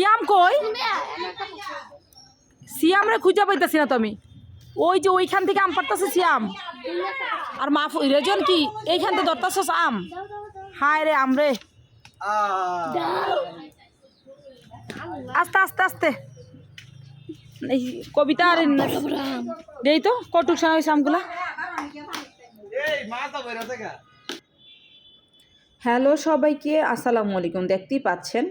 সিয়াম কই? সিয়াম রে খুঁজে পাইতেছি না তো আমি। ওই যে ওইখান থেকে আম পারতেছে সিয়াম। আর মা রেজন কি এইখান থেকে ধরতেছস আম? হায় রে আম রে। আস্তে আস্তে আস্তে। এই কবিতা আর দেই তো কটুক শোনা হয়েছে আমগুলা। হ্যালো সবাইকে, আসসালামু আলাইকুম। দেখতেই পাচ্ছেন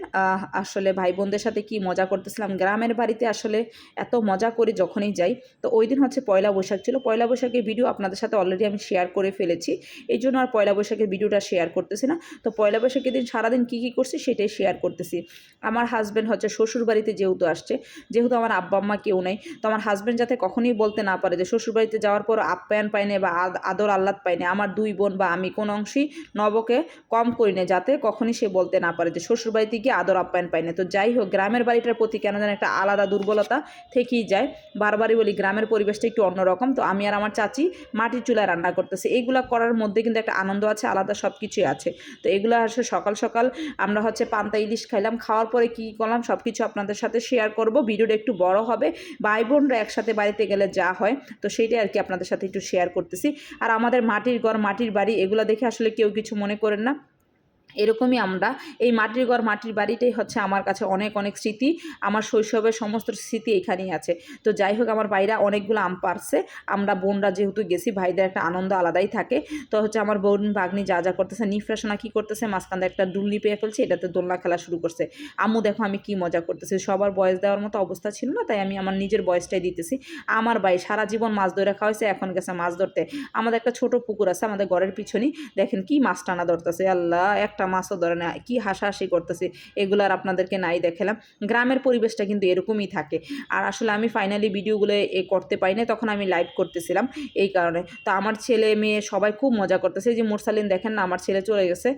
আসলে ভাই বোনদের সাথে কি মজা করতেছিলাম। গ্রামের বাড়িতে আসলে এত মজা করি যখনই যাই। তো ওই দিন হচ্ছে পয়লা বৈশাখ ছিল। পয়লা বৈশাখের ভিডিও আপনাদের সাথে অলরেডি আমি শেয়ার করে ফেলেছি, এই জন্য আর পয়লা বৈশাখের ভিডিওটা শেয়ার করতেছি না। তো পয়লা বৈশাখের দিন সারাদিন কী কী করছি সেটাই শেয়ার করতেছি। আমার হাজব্যান্ড হচ্ছে শ্বশুর বাড়িতে যেহেতু আসছে, যেহেতু আমার আব্বা আম্মা কেউ নেই, তো আমার হাজব্যান্ড যাতে কখনোই বলতে না পারে যে শ্বশুর বাড়িতে যাওয়ার পর আপ্যায়ন পায়নি বা আদর আহ্লাদ পায়নি। আমার দুই বোন বা আমি কোনো অংশেই নবকে কম করি না, যাতে কখনই সে বলতে না পারে যে শ্বশুর বাড়িতে গিয়ে আদর আপ্যায়ন পায় না। তো যাই হোক, গ্রামের বাড়িটার প্রতি কেন যেন একটা আলাদা দুর্বলতা থেকেই যায়। বারবারই বলি গ্রামের পরিবেশটা একটু অন্যরকম। তো আমি আর আমার চাচি মাটির চুলায় রান্না করতেছি। এইগুলা করার মধ্যে কিন্তু একটা আনন্দ আছে, আলাদা সব কিছুই আছে। তো এগুলো আসলে সকাল সকাল আমরা হচ্ছে পান্তা ইলিশ খাইলাম। খাওয়ার পরে কী করলাম সব কিছু আপনাদের সাথে শেয়ার করব। ভিডিওটা একটু বড় হবে, ভাই বোনরা একসাথে বাড়িতে গেলে যা হয়, তো সেইটাই আর কি আপনাদের সাথে একটু শেয়ার করতেছি। আর আমাদের মাটির ঘর মাটির বাড়ি এগুলো দেখে আসলে কেউ কিছু মনে করেন না। এরকমই আমরা এই মাটির ঘর মাটির বাড়িটাই হচ্ছে আমার কাছে অনেক অনেক স্মৃতি। আমার শৈশবের সমস্ত স্মৃতি এখানেই আছে। তো যাই হোক, আমার ভাইরা অনেকগুলো আম পারছে। আমরা বোনরা যেহেতু গেছি, ভাইদের একটা আনন্দ আলাদাই থাকে। তো হচ্ছে আমার বোন ভাগ্নি যা যা করতেছে, নিফরাসোনা কী করতেছে, মাঝখানে একটা ডুল্লি পেয়ে ফেলছে, এটাতে দোলনা খেলা শুরু করছে। আম্মু দেখো আমি কি মজা করতেছি। সবার বয়স দেওয়ার মতো অবস্থা ছিল না, তাই আমি আমার নিজের বয়সটাই দিতেছি। আমার ভাই সারা জীবন মাছ ধরে খাওয়াইছে, এখন গেছে মাছ ধরতে। আমাদের একটা ছোট পুকুর আছে আমাদের ঘরের পিছনেই, দেখেন কি মাছ টানা ধরতেছে। আল্লাহ, একটা মাছও ধরে না, কি হাসাহাসি করতেছি। এগুলো আর আপনাদেরকে নাই দেখালাম। গ্রামের পরিবেশটা কিন্তু এরকমই থাকে। আর আসলে আমি ফাইনালি ভিডিওগুলো করতে পারি না, তখন আমি লাইভ করতেছিলাম এই কারণে। তো আমার ছেলে মেয়ে সবাই খুব মজা করতেছে। এই যে মোরসালিন দেখেন না, আমার ছেলে চলে গেছে,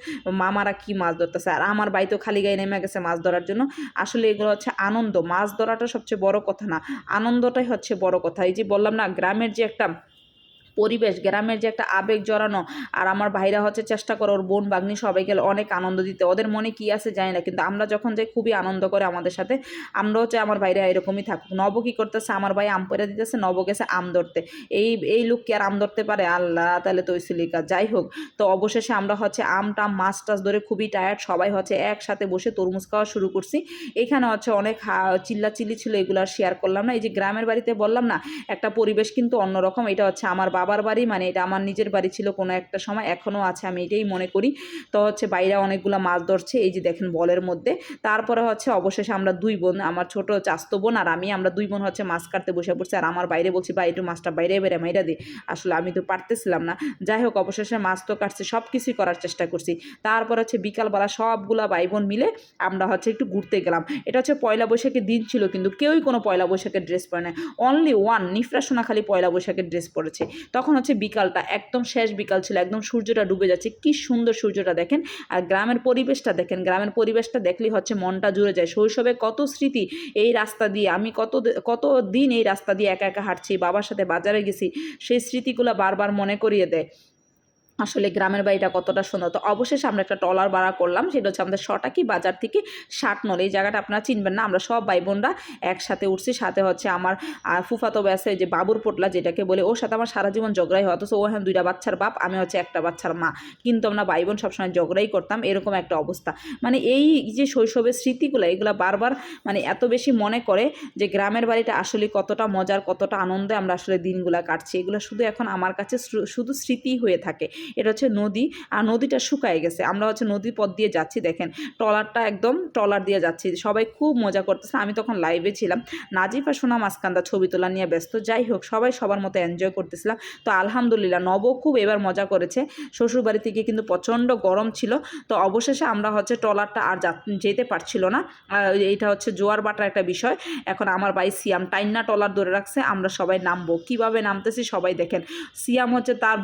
মামারা কি মাছ ধরতেছে, আর আমার ভাই তো খালি গায়ে নেমে গেছে মাছ ধরার জন্য। আসলে এগুলো হচ্ছে আনন্দ। মাছ ধরাটা সবচেয়ে বড় কথা না, আনন্দটাই হচ্ছে বড় কথা। এই যে বললাম না, গ্রামের যে একটা পরিবেশ, গ্রামের যে একটা আবেগ জড়ানো। আর আমার ভাইরা হচ্ছে চেষ্টা করে ওর বোন বাগ্নি সবাই গেলে অনেক আনন্দ দিতে। ওদের মনে কি আছে জানি না, কিন্তু আমরা যখন যাই খুবই আনন্দ করে আমাদের সাথে। আমরাও চাই আমার ভাইরা এরকমই থাকুক। নব কী করতেছে, আমার ভাই আম পেড়ে দিতেছে, নব গেছে আম ধরতে। এই লোক কি আর আম ধরতে পারে? আল্লাহ, তাহলে তো সিলিকা। যাই হোক, তো অবশেষে আমরা হচ্ছে আম টাম মাছ টাছ ধরে খুবই টায়ার্ড, সবাই হচ্ছে একসাথে বসে তরমুজ খাওয়া শুরু করছি। এখানে হচ্ছে অনেক চিল্লাচিল্লি ছিল, এগুলো আর শেয়ার করলাম না। এই যে গ্রামের বাড়িতে বললাম না, একটা পরিবেশ কিন্তু অন্যরকম। এটা হচ্ছে আমার বাবার বাড়ি, মানে এটা আমার নিজের বাড়ি ছিল কোনো একটা সময়, এখনও আছে, আমি এটাই মনে করি। তো হচ্ছে বাইরে অনেকগুলো মাছ ধরছে, এই যে দেখেন বলের মধ্যে। তারপরে হচ্ছে অবশেষে আমরা দুই বোন, আমার ছোট চাস্তো বোন আর আমরা দুই বোন হচ্ছে মাছ কাটতে বসে পড়ছি। আর আমার বাইরে বলছি, ভাই একটু মাছটা বাইরে বেড়ে মাইরা দিই। আসলে আমি তো পারতেছিলাম না। যাই হোক, অবশেষে মাছ তো কাটছি, সব কিছুই করার চেষ্টা করছি। তারপর হচ্ছে বিকালবেলা সবগুলা ভাই বোন মিলে আমরা হচ্ছে একটু ঘুরতে গেলাম। এটা হচ্ছে পয়লা বৈশাখের দিন ছিল, কিন্তু কেউই কোনো পয়লা বৈশাখের ড্রেস পরে না। অনলি ওয়ান নিফরাসোনা খালি পয়লা বৈশাখের ড্রেস পরেছে। তখন হচ্ছে বিকালটা একদম শেষ বিকাল ছিল, একদম সূর্যটা ডুবে যাচ্ছে, কি সুন্দর সূর্যটা দেখেন। আর গ্রামের পরিবেশটা দেখেন, গ্রামের পরিবেশটা দেখলেই হচ্ছে মনটা জুড়ে যায়। শৈশবে কত স্মৃতি এই রাস্তা দিয়ে, আমি কত দিন এই রাস্তা দিয়ে একা একা হাঁটছি, বাবার সাথে বাজারে গেছি, সেই স্মৃতিগুলো বারবার মনে করিয়ে দেয় আসলে গ্রামের বাড়িটা কতটা সুন্দর। তো অবশেষে আমরা একটা ট্রলার ভাড়া করলাম, সেটা হচ্ছে আমাদের সটাকি বাজার থেকে ষাটনল। এই জায়গাটা আপনারা চিনবেন না। আমরা সব ভাই বোনরা একসাথে উঠছি, সাথে হচ্ছে আমার ফুফাতো ব্যাসে যে বাবুর পোটলা যেটাকে বলে, ওর সাথে আমার সারা জীবন ঝগড়াই হয়। অথচ ও হ্যাঁ দুইটা বাচ্চার বাপ, আমি হচ্ছে একটা বাচ্চার মা, কিন্তু আমরা ভাই বোন সবসময় ঝগড়াই করতাম, এরকম একটা অবস্থা। মানে এই যে শৈশবের স্মৃতিগুলো, এগুলো বারবার মানে এত বেশি মনে করে যে গ্রামের বাড়িটা আসলে কতটা মজার, কতটা আনন্দে আমরা আসলে দিনগুলো কাটছি। এগুলো শুধু এখন আমার কাছে শুধু স্মৃতি হয়ে থাকে। এটা হচ্ছে নদী, আর নদীটা শুকায় গেছে। আমরা হচ্ছে নদীর পথ দিয়ে যাচ্ছি, দেখেন ট্রলারটা একদম ট্রলার দিয়ে যাচ্ছি, সবাই খুব মজা করতেছে। আমি তখন লাইভে ছিলাম, নাজিফ আর সোনা মাসকান্দা ছবি তোলা নিয়ে ব্যস্ত। যাই হোক, সবাই সবার মতো এনজয় করতেছিলাম। তো আলহামদুলিল্লাহ, নব খুব এবার মজা করেছে। শ্বশুরবাড়ি থেকে কিন্তু প্রচণ্ড গরম ছিল। তো অবশেষে আমরা হচ্ছে ট্রলারটা আর যেতে পারছিল না। এইটা হচ্ছে জোয়ার বাটার একটা বিষয়। এখন আমার ভাই সিয়াম টাইন্না ট্রলার ধরে রাখছে, আমরা সবাই নামবো। কিভাবে নামতেছি সবাই দেখেন। সিয়াম হচ্ছে তার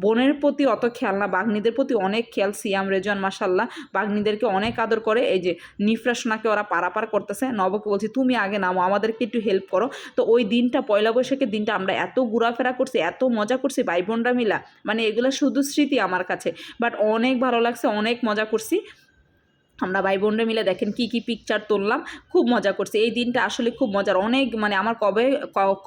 বোনের প্রতি অত খেয়াল না, বাঘনিদের প্রতি অনেক খেয়াল। সিয়াম রেজন মাশাল্লাহ বাঘনিদেরকে অনেক আদর করে। এই যে নিফরাসোনাকে ওরা পারাপার করতেছে, নবকে বলছি তুমি আগে নামো, আমাদেরকে একটু হেল্প করো। তো ওই দিনটা পয়লা বৈশাখের দিনটা আমরা এত ঘোরাফেরা করছি, এত মজা করছি ভাই বোনরা মিলা, মানে এগুলো শুধু স্মৃতি আমার কাছে। বাট অনেক ভালো লাগছে, অনেক মজা করছি। আমরা ভাই বোনরা মিলে দেখেন কি কি পিকচার তুললাম, খুব মজা করছি। এই দিনটা আসলে খুব মজার, অনেক মানে আমার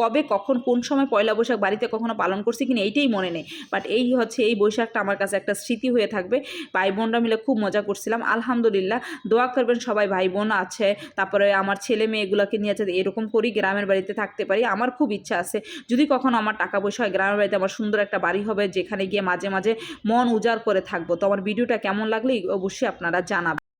কবে কখন কোন সময় পয়লা বৈশাখ বাড়িতে কখনো পালন করছি কিনা এইটাই মনে নেই, বাট এই হচ্ছে এই বৈশাখটা আমার কাছে একটা স্মৃতি হয়ে থাকবে। ভাই বোনরা মিলে খুব মজা করছিলাম আলহামদুলিল্লাহ। দোয়া করবেন সবাই, ভাই বোন আছে, তারপরে আমার ছেলে মেয়েগুলোকে নিয়ে যাতে এরকম করি গ্রামের বাড়িতে থাকতে পারি। আমার খুব ইচ্ছা আছে যদি কখনো আমার টাকা পয়সা হয় গ্রামের বাড়িতে আমার সুন্দর একটা বাড়ি হবে, যেখানে গিয়ে মাঝে মাঝে মন উজাড় করে থাকবো। তো আমার ভিডিওটা কেমন লাগলে অবশ্যই আপনারা জানাবেন।